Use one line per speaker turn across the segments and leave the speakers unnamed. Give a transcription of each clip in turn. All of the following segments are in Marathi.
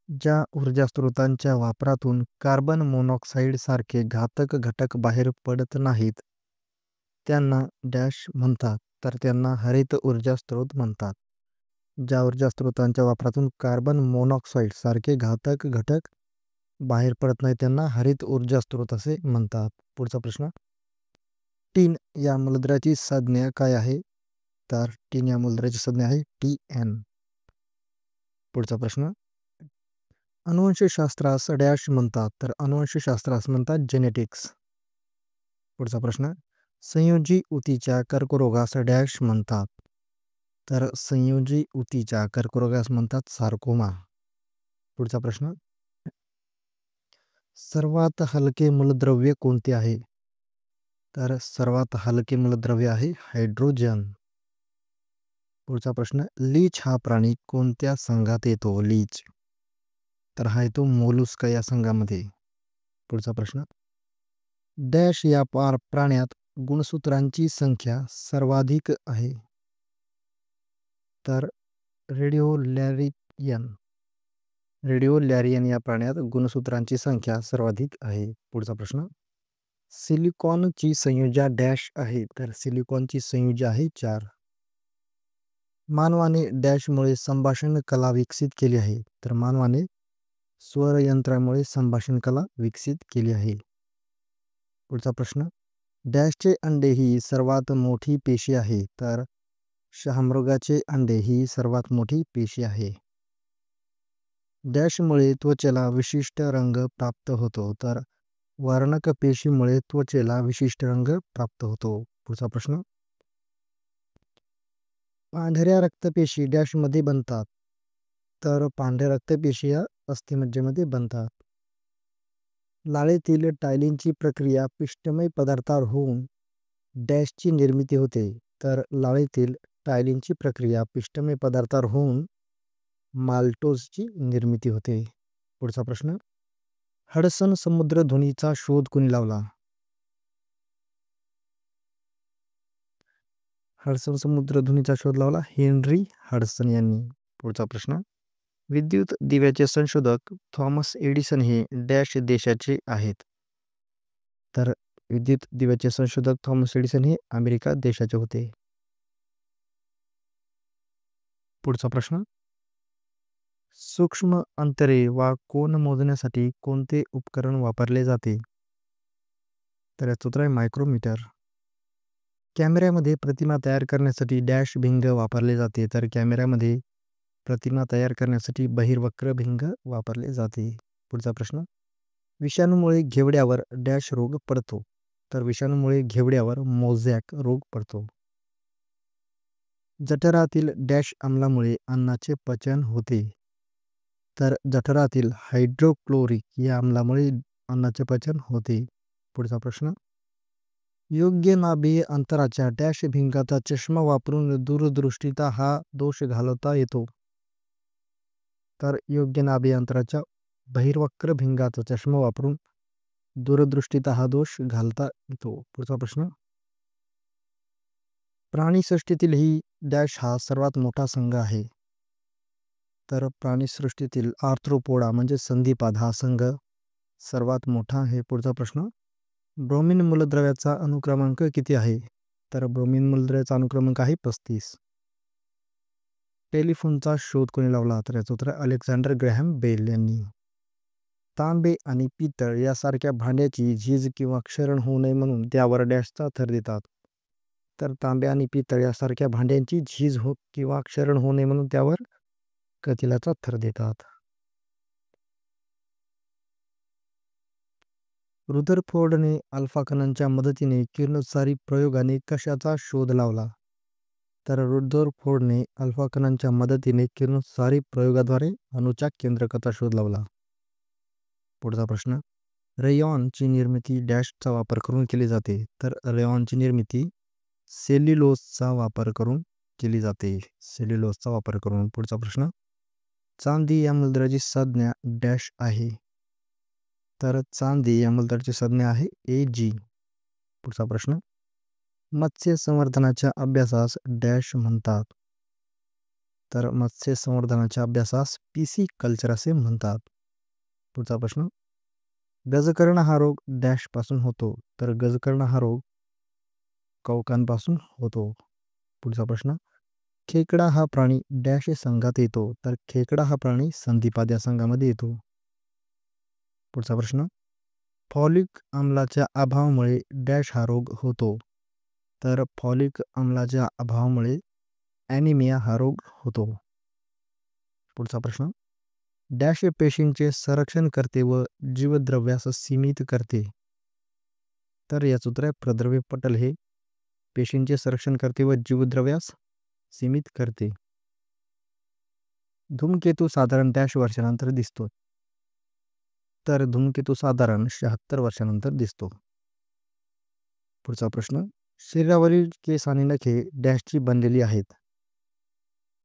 ज्या ऊर्जा स्रोतांच्या वापरातून कार्बन मोनॉक्साईड सारखे घातक घटक बाहेर पडत नाहीत, त्यांना डॅश म्हणतात, तर त्यांना हरित ऊर्जा स्रोत म्हणतात. ज्या ऊर्जा स्रोतांच्या वापरातून कार्बन मोनॉक्साईड सारखे घातक घटक बाहेर पडत नाही त्यांना हरित ऊर्जा स्रोत असे म्हणतात. पुढचा प्रश्न, टीन या मूलद्रव्याची संज्ञा काय आहे? तर टीन या मूलद्रव्याची संज्ञा आहे Tn. पुढचा प्रश्न, अनुवंशशास्त्रास डॅश म्हणतात, तर अनुवंशशास्त्रास म्हणतात जेनेटिक्स. पुढचा प्रश्न, संयोजी ऊतीच्या कर्करोगास डॅश म्हणतात, तर संयोजी ऊतीच्या कर्करोगास म्हणतात सार्कोमा. पुढचा प्रश्न, सर्वात हलके मूलद्रव्य कोणते आहे? तर सर्वात हलके मूलद्रव्य आहे हायड्रोजन. पुढचा प्रश्न, लीच हा प्राणी कोणत्या संघात येतो? लीच, तर हा येतो मोलुस्क या संघामध्ये. पुढचा प्रश्न, डॅश या प्राण्यात गुणसूत्रांची संख्या सर्वाधिक आहे? तर रेडिओलॅरियन. रेडिओलॅरियन या प्राण्यात गुणसूत्रांची संख्या सर्वाधिक आहे. पुढचा प्रश्न, सिलिकॉनची संयुजा डॅश आहे? तर सिलिकॉनची संयुजा आहे 4. मानवाने डॅशमुळे संभाषण कला विकसित केली आहे? तर मानवाने स्वरयंत्रामुळे संभाषण कला विकसित केली आहे. पुढचा प्रश्न, डॅशचे अंडे ही सर्वात मोठी पेशी आहे? तर शहामृगाचे अंडे ही सर्वात मोठी पेशी आहे. डॅशमुळे त्वचेला विशिष्ट रंग प्राप्त होतो? तर वर्णक पेशीमुळे त्वचेला विशिष्ट रंग प्राप्त होतो. पुढचा प्रश्न, पांढऱ्या रक्तपेशी डॅशमध्ये बनतात? तर पांढऱ्या रक्तपेशी या अस्थिमज्जेमध्ये बनतात. लाळेतील टायलिनची प्रक्रिया पिष्टमय पदार्थावर होऊन डॅशची निर्मिती होते? तर लाळेतील टायलिनची प्रक्रिया पिष्टमय पदार्थावर होऊन माल्टोजची निर्मिती होते. पुढचा प्रश्न, हडसन समुद्रधुनीचा शोध कोणी लावला? हडसन समुद्रधुनीचा शोध लावला हेनरी हडसन यांनी. पुढचा प्रश्न, विद्युत दिव्याचे संशोधक थॉमस एडिसन हे डॅश देशाचे आहेत? तर विद्युत दिव्याचे संशोधक थॉमस एडिसन हे अमेरिका देशाचे होते. पुढचा प्रश्न, सूक्ष्म अंतरे वा कोन मोजण्यासाठी कोणते उपकरण वापरले जाते? तर याचं उत्तर आहे मायक्रोमीटर. कॅमेऱ्यामध्ये प्रतिमा तयार करण्यासाठी डॅश भिंग वापरले जाते? तर कॅमेऱ्यामध्ये प्रतिमा तयार करण्यासाठी बहिर्वक्र भिंग वापरले जाते. पुढचा प्रश्न, विषाणूमुळे घेवड्यावर डॅश रोग पडतो? तर विषाणूमुळे घेवड्यावर मोझॅक रोग पडतो. जठरातील डॅश आम्लामुळे अन्नाचे पचन होते? तर जठरातील हायड्रोक्लोरिक या आम्लामुळे अन्नाचे पचन होते. पुढचा प्रश्न, योग्य नाभिय अंतराच्या डॅश भिंगाचा चष्मा वापरून दूरदृष्टिता हा दोष घालवता येतो? तर योग्य नाभिय अंतराच्या बहिर्वक्र भिंगाचा चष्मा वापरून दूरदृष्टिता हा दोष घालता येतो. पुढचा प्रश्न, प्राणीसृष्टीतील ही डॅश हा सर्वात मोठा संघ आहे? तर प्राणीसृष्टीतील आर्थ्रोपोडा म्हणजे संधिपाद हा संघ सर्वात मोठा आहे. पुढचा प्रश्न, ब्रोमीन मूलद्रव्याचा अनुक्रमांक किती आहे? तर ब्रोमीन मूलद्रव्याचा अनुक्रमांक आहे 35. टेलिफोनचा शोध कोणी लावला? तर याचं उत्तर अलेक्झांडर ग्रॅहम बेल यांनी. तांबे आणि पितळ यासारख्या भांड्याची झीज किंवा क्षरण होऊ नये म्हणून त्यावर डॅशचा थर देतात? तर तांबे आणि पितळ यासारख्या भांड्यांची झीज किंवा क्षरण होऊ नये म्हणून त्यावर कथिलाचा थर देतात. रुदरफोर्डने अल्फा कणांच्या मदतीने किरणोत्सारी प्रयोगाने कशाचा शोध लावला? तर रुदरफोर्डने अल्फा कणांच्या मदतीने किरणोत्सारी प्रयोगाद्वारे अणूच्या केंद्रकाचा शोध लावला. पुढचा प्रश्न, रेयॉनची निर्मिती डॅशचा वापर करून केली जाते? तर रेयॉनची निर्मिती सेल्युलोजचा वापर करून केली जाते. सेल्युलोजचा वापर करून. पुढचा प्रश्न, चांदी या मूलद्रव्याची संज्ञा डॅश आहे? तर चांदी या मूलद्रव्याची संज्ञा आहे Ag. पुढचा प्रश्न, मत्स्य संवर्धनाच्या अभ्यासास डॅश म्हणतात? तर मत्स्य संवर्धनाच्या अभ्यासास पीसी कल्चर असे म्हणतात. पुढचा प्रश्न, गजकर्ण हा रोग डॅश पासून होतो. तर गजकर्ण हा रोग कवकांपासून होतो. पुढचा प्रश्न, खेकडा हा प्राणी डॅश या संघात येतो. तर खेकडा हा प्राणी संधिपाद या संघामध्ये येतो. पुढचा प्रश्न, फॉलिक आम्लाच्या अभावामुळे डॅश हा रोग होतो. तर फॉलिक आम्लाच्या अभावामुळे ॲनिमिया हा रोग होतो. पुढचा प्रश्न, डॅश हे पेशींचे संरक्षण करते व जीवद्रव्यास सीमित करते. तर याचं उत्तर आहे प्रद्रव्य पटल हे पेशींचे संरक्षण करते व जीवद्रव्यास सीमित करते. धूमकेतू साधारण डॅश वर्षानंतर दिसतो. तर धूमकेतू साधारण 76 वर्षानंतर दिसतो. पुढचा प्रश्न, शरीरावरील केस आणि नखे डॅशची बनलेली आहेत.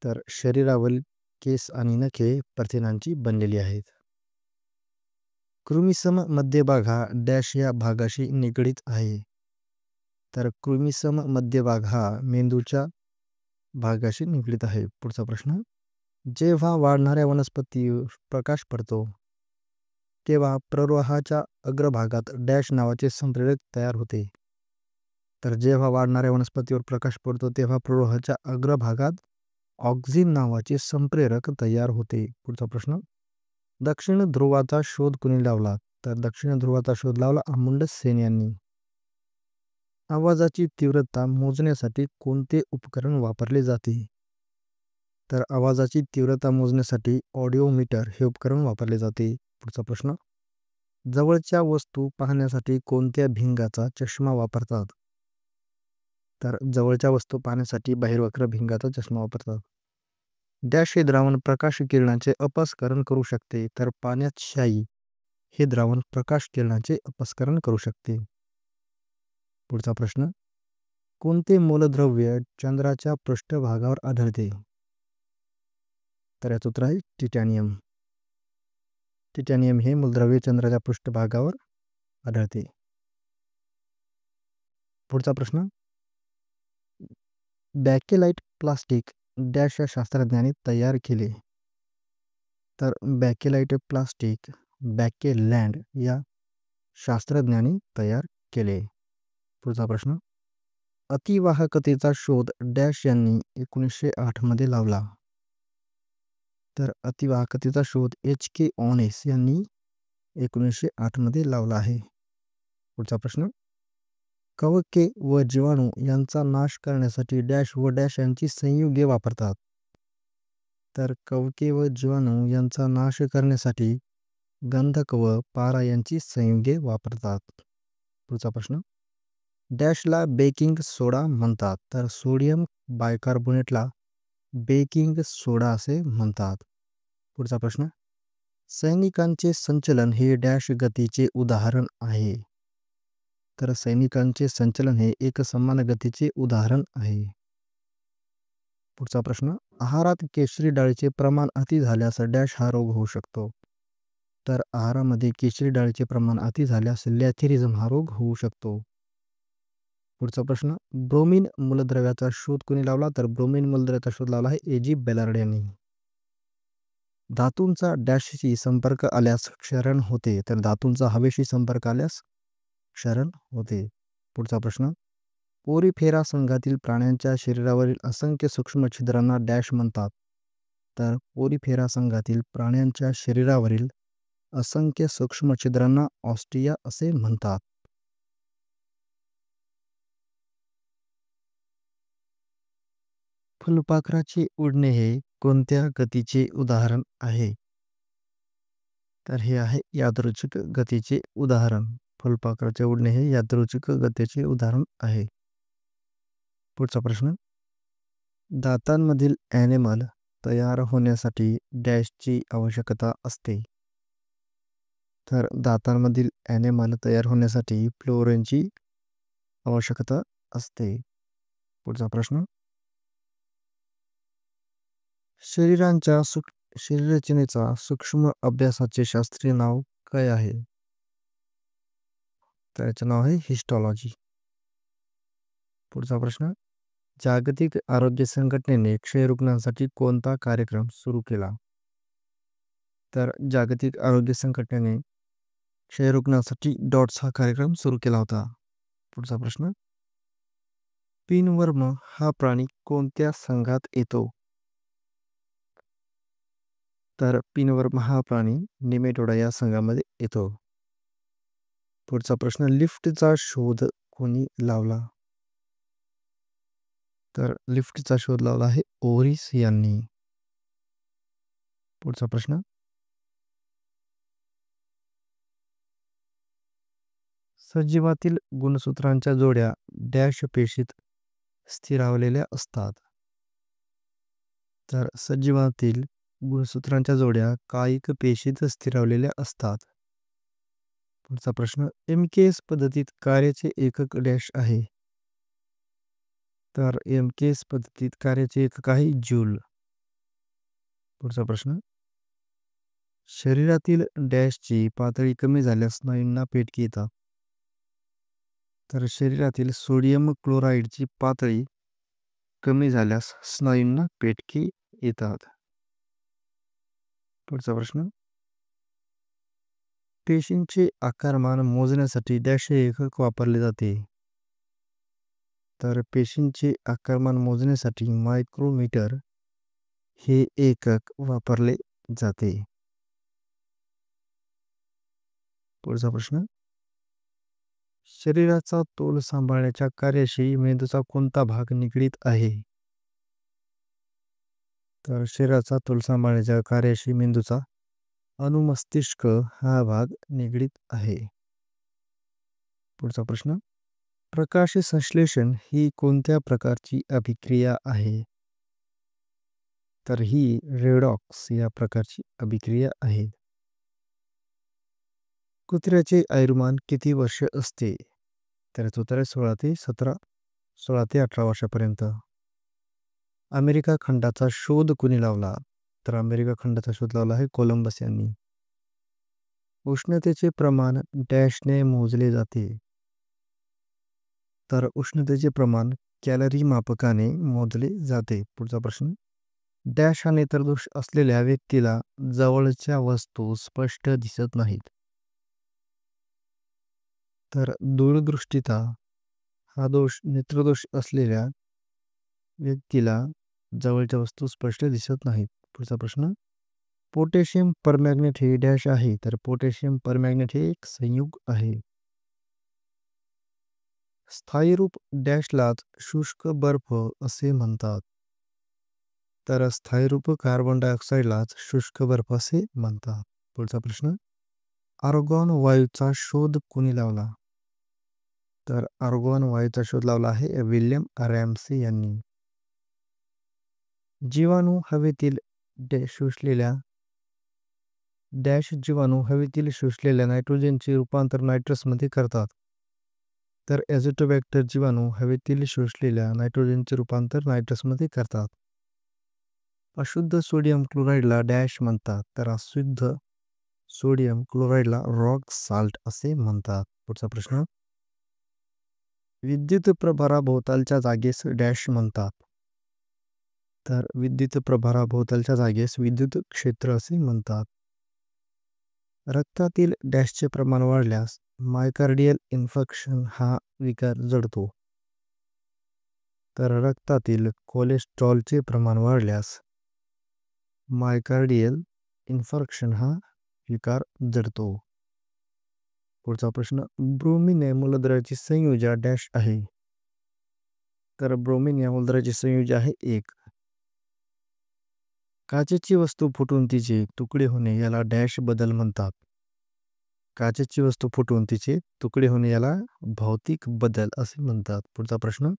तर शरीरावरील केस आणि नखे प्रथिनांची बनलेली आहेत. कृमिसम मध्यभाग हा डॅश या भागाशी निगडीत आहे. तर कृमिसम मध्यभाग हा मेंदूच्या भागाशी निगडीत आहे. पुढचा प्रश्न, जेव्हा वाढणाऱ्या वनस्पतीवर प्रकाश पडतो तेव्हा प्रवाहाच्या अग्रभागात डॅश नावाचे संप्रेरक तयार होते. तर जेव्हा वाढणाऱ्या वनस्पतीवर प्रकाश पडतो तेव्हा प्रवाहाच्या अग्रभागात ऑक्झिन नावाचे संप्रेरक तयार होते. पुढचा प्रश्न, दक्षिण ध्रुवाचा शोध कुणी लावला. तर दक्षिण ध्रुवाचा शोध लावला अमुंडस सेन यांनी. आवाजाची तीव्रता मोजण्यासाठी कोणते उपकरण वापरले जाते. तर आवाजाची तीव्रता मोजण्यासाठी ऑडिओमीटर हे उपकरण वापरले जाते. पुढचा प्रश्न, जवळच्या वस्तू पाहण्यासाठी कोणत्या भिंगाचा चष्मा वापरतात. तर जवळच्या वस्तू पाहण्यासाठी बहिर्वक्र भिंगाचा चष्मा वापरतात. डॅश हे द्रावण प्रकाश किरणाचे अपस्करण करू शकते. तर पाण्यात शाई हे द्रावण प्रकाश किरणाचे अपस्करण करू शकते. पुढचा प्रश्न, कोणते मूलद्रव्य चंद्राच्या पृष्ठभागावर आढळते. तर याचं उत्तर आहे टिटॅनियम. टिटॅनियम हे मूलद्रव्य चंद्राच्या पृष्ठभागावर आढळते. पुढचा प्रश्न, बॅकेलाइट प्लास्टिक डॅश या शास्त्रज्ञाने तयार केले. तर बॅकेलाइट प्लास्टिक बॅकेलँड या शास्त्रज्ञांनी तयार केले. पुढचा प्रश्न, अतिवाहकतेचा शोध डॅश यांनी 1908 मध्ये लावला. तर अतिवाहकतेचा शोध HK ऑनेस यांनी 1908 मध्ये लावला आहे. पुढचा प्रश्न, कवके व जीवाणू यांचा नाश करण्यासाठी डॅश व डॅश यांची संयुगे वापरतात. तर कवके व जीवाणू यांचा नाश करण्यासाठी गंधक व पारा यांची संयुगे वापरतात. पुढचा प्रश्न, डॅशला बेकिंग सोडा म्हणतात. तर सोडियम बायकार्बोनेटला बेकिंग सोडा असे म्हणतात. पुढचा प्रश्न, सैनिकांचे संचलन हे डॅश गतीचे उदाहरण आहे. तर सैनिकांचे संचलन हे एक समान गतीचे उदाहरण आहे. पुढचा प्रश्न, आहारात केशरी डाळीचे प्रमाण अति झाल्यास डॅश हा रोग होऊ शकतो. तर आहारामध्ये केशरी डाळीचे प्रमाण अति झाल्यास लॅथिरिझम हा रोग होऊ शकतो. पुढचा प्रश्न, ब्रोमीन मूलद्रव्याचा शोध कोणी लावला. तर ब्रोमीन मूलद्रव्याचा शोध लावला आहे AG बेलार्ड यांनी. धातूंचा डॅशशी संपर्क आल्यास क्षरण होते. तर धातूंचा हवेशी संपर्क आल्यास क्षरण होते. पुढचा प्रश्न, पोरीफेरा संघातील प्राण्यांच्या शरीरावरील असंख्य सूक्ष्म छिद्रांना डॅश म्हणतात. तर पोरीफेरा संघातील प्राण्यांच्या शरीरावरील असंख्य सूक्ष्म छिद्रांना ऑस्टिया असे म्हणतात. फुलपाखराचे उडणे हे कोणत्या गतीचे उदाहरण आहे. तर हे आहे यादृच्छिक गतीचे उदाहरण. फुलपाखराचे उडणे हे यादृच्छिक गतीचे उदाहरण आहे. पुढचा प्रश्न, दातांमधील ॲनिमल तयार होण्यासाठी डॅशची आवश्यकता असते. तर दातांमधील ॲनिमल तयार होण्यासाठी फ्लोरेनची आवश्यकता असते. पुढचा प्रश्न, शरीररचनेचा सूक्ष्म अभ्यासाचे शास्त्रीय नाव काय आहे. त्याचे नाव आहे हिस्टॉलॉजी. पुढचा प्रश्न, जागतिक आरोग्य संघटनेने क्षयरुग्णांसाठी कोणता कार्यक्रम सुरू केला? तर जागतिक आरोग्य संघटनेने क्षयरुग्णांसाठी डॉट्स हा कार्यक्रम सुरू केला होता. पुढचा प्रश्न. पिनवर्म हा प्राणी कोणत्या संघात येतो? तर पिनवर्म हा प्राणी निमेटोडा या संघामध्ये येतो. पुढचा प्रश्न. लिफ्टचा शोध कोणी लावला? तर लिफ्टचा शोध लावला आहे ओरिस यांनी. पुढचा प्रश्न. सजीवातील गुणसूत्रांच्या जोड्या डॅश पेशीत स्थिरावलेल्या असतात? तर सजीवातील गुणसूत्रांच्या जोड्या कायिक पेशीत स्थिरावलेल्या असतात. पुढचा प्रश्न. एमकेएस पद्धतीत कार्याचे एकक डॅश आहे? तर एमकेएस पद्धतीत कार्याचे एकक आहे जूल. पुढचा प्रश्न. शरीरातील डॅशची पातळी कमी झाल्यास स्नायूंना पेटके येतात? तर शरीरातील सोडियम क्लोराईडची पातळी कमी झाल्यास स्नायूंना पेटके येतात. पुढचा प्रश्न. पेशींचे आकारमान मोजण्यासाठी डॅश हे एकक वापरले जाते? तर पेशींचे आकारमान मोजण्यासाठी मायक्रोमीटर हे एकक वापरले जाते. पुढचा प्रश्न. शरीराचा तोल सांभाळण्याच्या कार्याशी मेंदूचा कोणता भाग निगडीत आहे? तर शरीराचा तोल सांभाळण्याच्या कार्याशी मेंदूचा अनुमस्तिष्क हा भाग निगडीत आहे. पुढचा प्रश्न. प्रकाश संश्लेषण ही कोणत्या प्रकारची अभिक्रिया आहे? तर ही रेडॉक्स या प्रकारची अभिक्रिया आहे. कुत्र्याचे आयुर्मान किती वर्ष असते? तर उत्तर आहे 16 ते 18 वर्षापर्यंत. अमेरिका खंडाचा शोध कोणी लावला? तर अमेरिका खंडाचा शोध लावला आहे कोलंबस यांनी. उष्णतेचे प्रमाण डॅशने मोजले जाते? तर उष्णतेचे प्रमाण कॅलरी मापकाने मोजले जाते. पुढचा प्रश्न. डॅश हा नेत्रदोष असलेल्या व्यक्तीला जवळच्या वस्तू स्पष्ट दिसत नाहीत? तर दूरदृष्टिता हा दोष नेत्रदोष असलेल्या व्यक्तीला जवळच्या वस्तू स्पष्ट दिसत नाहीत. पुढचा प्रश्न. पोटॅशियम परमॅग्नेट हे डॅश आहे? तर पोटॅशियम परमॅग्नेट हे एक संयुग आहे. स्थायीरूप डॅशलाच शुष्क बर्फ असे म्हणतात? तर स्थायीरूप कार्बन डायऑक्साईडलाच शुष्क बर्फ असे म्हणतात. पुढचा प्रश्न. आर्गॉन वायूचा शोध कोणी लावला? तर आर्गॉन वायूचा शोध लावला आहे विल्यम रॅम्से यांनी. जीवाणू हवेतील शोषलेल्या नायट्रोजनचे रूपांतर नायट्रसमध्ये करतात? तर ॲझोटोबॅक्टर जीवाणू हवेतील शोषलेल्या नायट्रोजनचे रूपांतर नायट्रसमध्ये करतात. अशुद्ध सोडियम क्लोराईडला डॅश म्हणतात? तर अशुद्ध सोडियम क्लोराईडला रॉक साल्ट असे म्हणतात. पुढचा प्रश्न. विद्युत प्रभाराभोवतालच्या जागेस डॅश म्हणतात? तर विद्युत प्रभाराभोवतालच्या जागेस विद्युत क्षेत्र असे म्हणतात. रक्तातील डॅशचे प्रमाण वाढल्यास मायकार्डियल इन्फेक्शन हा विकार जडतो? तर रक्तातील कोलेस्ट्रॉलचे प्रमाण वाढल्यास मायकार्डियल इन्फेक्शन हा विकार जडतो. पुढचा प्रश्न. ब्रोमिन या मूलद्रव्याची संयोजा डॅश आहे? तर ब्रोमिन या मूलद्रव्याची संयोजा आहे 1. काचेची वस्तू फुटून तिचे तुकडे होणे याला डॅश बदल म्हणतात? काचेची वस्तू फुटून तिचे तुकडे होणे याला भौतिक बदल असे म्हणतात. पुढचा प्रश्न.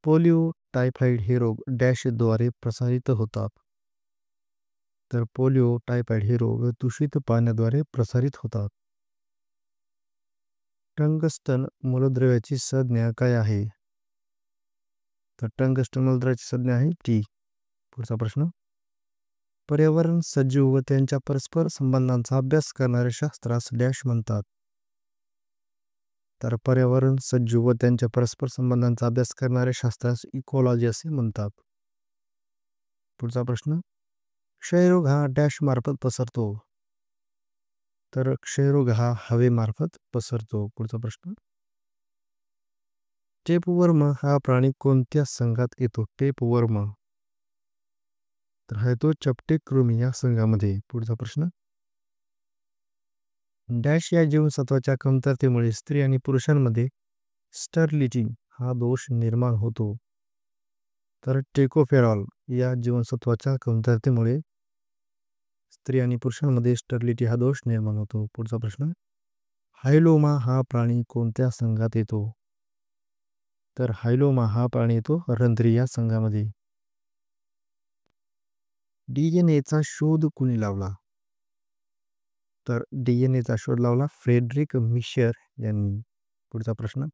पोलिओ टायफॉइड हे रोग डॅशद्वारे प्रसारित होतात? तर पोलिओ टायफॉइड हे रोग दूषित पाण्याद्वारे प्रसारित होतात. टंगस्टन मूलद्रव्याची संज्ञा काय आहे? तर टंगस्टन मूलद्रव्याची संज्ञा आहे T. पुढचा प्रश्न. पर्यावरण, सजीव व त्यांच्या परस्पर संबंधांचा अभ्यास करणाऱ्या शास्त्रास डॅश म्हणतात? तर पर्यावरण, सजीव व त्यांच्या परस्पर संबंधांचा अभ्यास करणारे शास्त्रास इकॉलॉजी असे म्हणतात. पुढचा प्रश्न, क्षयरोग हा डॅश मार्फत पसरतो? तर क्षयरोग हा हवेमार्फत पसरतो. पुढचा प्रश्न, टेपवर्म हा प्राणी कोणत्या संघात येतो? टेपवर्म तर हा येतो चपटे कृमी या संघामध्ये. पुढचा प्रश्न, डॅश या जीवनसत्वाच्या कमतरतेमुळे स्त्री आणि पुरुषांमध्ये स्टर्लिटी हा दोष निर्माण होतो. तर टेकोफेरॉल या जीवनसत्वाच्या कमतरतेमुळे स्त्री आणि पुरुषांमध्ये स्टर्लिटी हा दोष निर्माण होतो. पुढचा प्रश्न, हायलोमा हा प्राणी कोणत्या संघात येतो? तर हायलोमा हा प्राणी येतो रंध्री या संघामध्ये. डीएनएचा शोध कुणी लावला? तर डीएनएचा शोध लावला फ्रेडरिक मिशर यांनी. पुढचा प्रश्न,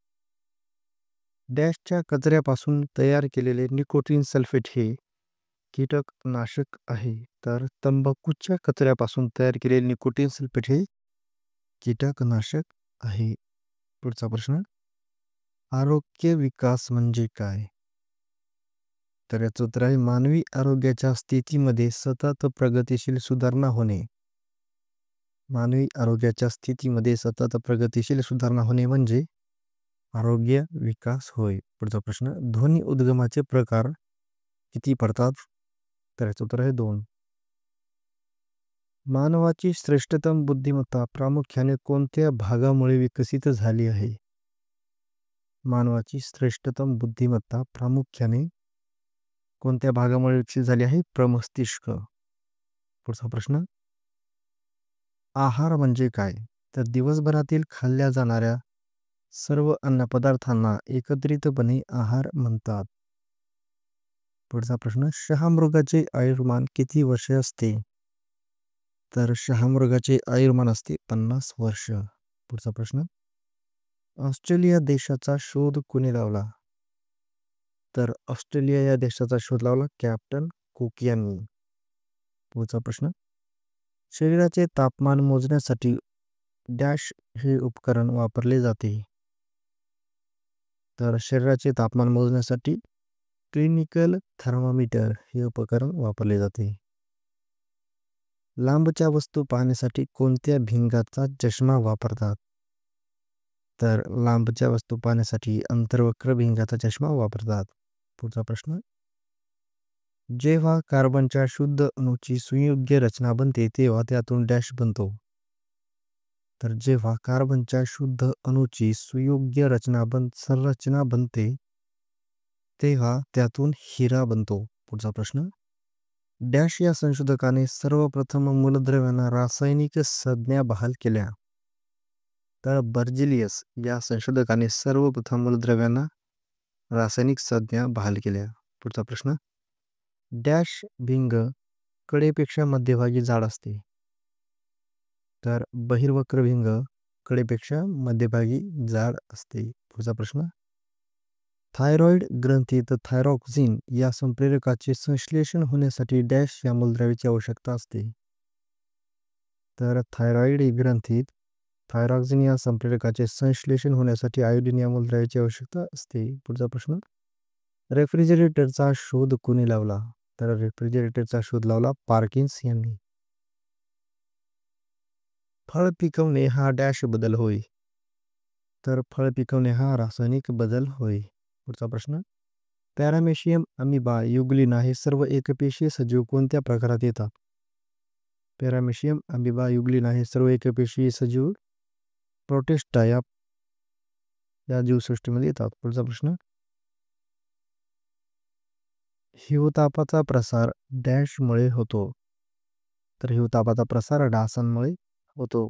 डॅशच्या कचऱ्यापासून तयार केलेले निकोटीन सल्फेट हे कीटकनाशक आहे. तर तंबाखूच्या कचऱ्यापासून तयार केलेले निकोटीन सल्फेट हे कीटकनाशक आहे. पुढचा प्रश्न, आरोग्य विकास म्हणजे काय? तर याचं उत्तर आहे मानवी आरोग्याच्या स्थितीमध्ये सतत प्रगतिशील सुधारणा होणे. मानवी आरोग्याच्या स्थितीमध्ये सतत प्रगतिशील सुधारणा होणे म्हणजे आरोग्य विकास होय. पुढचा प्रश्न, ध्वनी उद्गमाचे प्रकार किती पडतात? तर याचं उत्तर आहे 2. मानवाची श्रेष्ठतम बुद्धिमत्ता प्रामुख्याने कोणत्या भागामुळे विकसित झाली आहे? मानवाची श्रेष्ठतम बुद्धिमत्ता प्रामुख्याने कोणत्या भागामुळे विकसित झाली आहे? प्रमस्तिष्क. पुढचा प्रश्न, आहार म्हणजे काय? तर दिवसभरातील खाल्ल्या जाणाऱ्या सर्व अन्नपदार्थांना एकत्रितपणे आहार म्हणतात. पुढचा प्रश्न, शहामृगाचे आयुर्मान किती वर्ष असते? तर शहामृगाचे आयुर्मान असते 50 वर्ष. पुढचा प्रश्न, ऑस्ट्रेलिया देशाचा शोध कोणी लावला? तर ऑस्ट्रेलिया या देशाचा शोध लावला कॅप्टन कुक यांनी. पुढचा प्रश्न, शरीराचे तापमान मोजण्यासाठी डॅश हे उपकरण वापरले जाते? तर शरीराचे तापमान मोजण्यासाठी क्लिनिकल थर्मामीटर हे उपकरण वापरले जाते. लांबच्या वस्तू पाहण्यासाठी कोणत्या भिंगाचा चष्मा वापरतात? तर लांबच्या वस्तू पाहण्यासाठी अंतर्वक्र भिंगाचा चष्मा वापरतात. पुढचा प्रश्न, जेव्हा कार्बनच्या शुद्ध अणूची सुयोग्य रचना बनते तेव्हा त्यातून डॅश बनतो? तर जेव्हा कार्बनच्या शुद्ध अणूची सुयोग्य संरचना बनते तेव्हा त्यातून हिरा बनतो. पुढचा प्रश्न, डॅश या संशोधकाने सर्वप्रथम मूलद्रव्यांना रासायनिक संज्ञा बहाल केल्या? तर बर्जिलियस या संशोधकाने सर्वप्रथम मूलद्रव्यांना रासायनिक संज्ञा बहाल केल्या. पुढचा प्रश्न, डॅश भिंग कडेपेक्षा मध्यभागी जाड असते? तर बहिर्वक्र भिंग कडेपेक्षा मध्यभागी जाड असते. पुढचा प्रश्न, थायरॉइड ग्रंथीत थायरॉक्सिन या संप्रेरकाचे संश्लेषण होण्यासाठी डॅश या मूलद्रव्याची आवश्यकता असते? तर थायरॉइड ग्रंथीत थायरॉक्सिन या संप्रेरकाचे संश्लेषण होण्यासाठी आयोडीन या मूलद्रव्याची आवश्यकता असते. पुढचा प्रश्न, रेफ्रिजरेटरचा शोध कोणी लावला? तर रेफ्रिजरेटरचा शोध लावला पार्किन्स यांनी. फळ पिकवणे हा डॅश बदल होय? तर फळ पिकवणे हा रासायनिक बदल होय. पुढचा प्रश्न, पॅरामेशियम, अमिबा, युग्लिना हे सर्व एकपेशीय सजीव कोणत्या प्रकारात येतात? पॅरामेशियम, अमिबा, युग्लिना हे सर्व एकपेशीय सजीव प्रोटिस्टा या जीवसृष्टीमध्ये येतात. पुढचा प्रश्न, हिवतापाचा प्रसार डॅशमुळे होतो? तर हिवतापाचा प्रसार डासांमुळे होतो.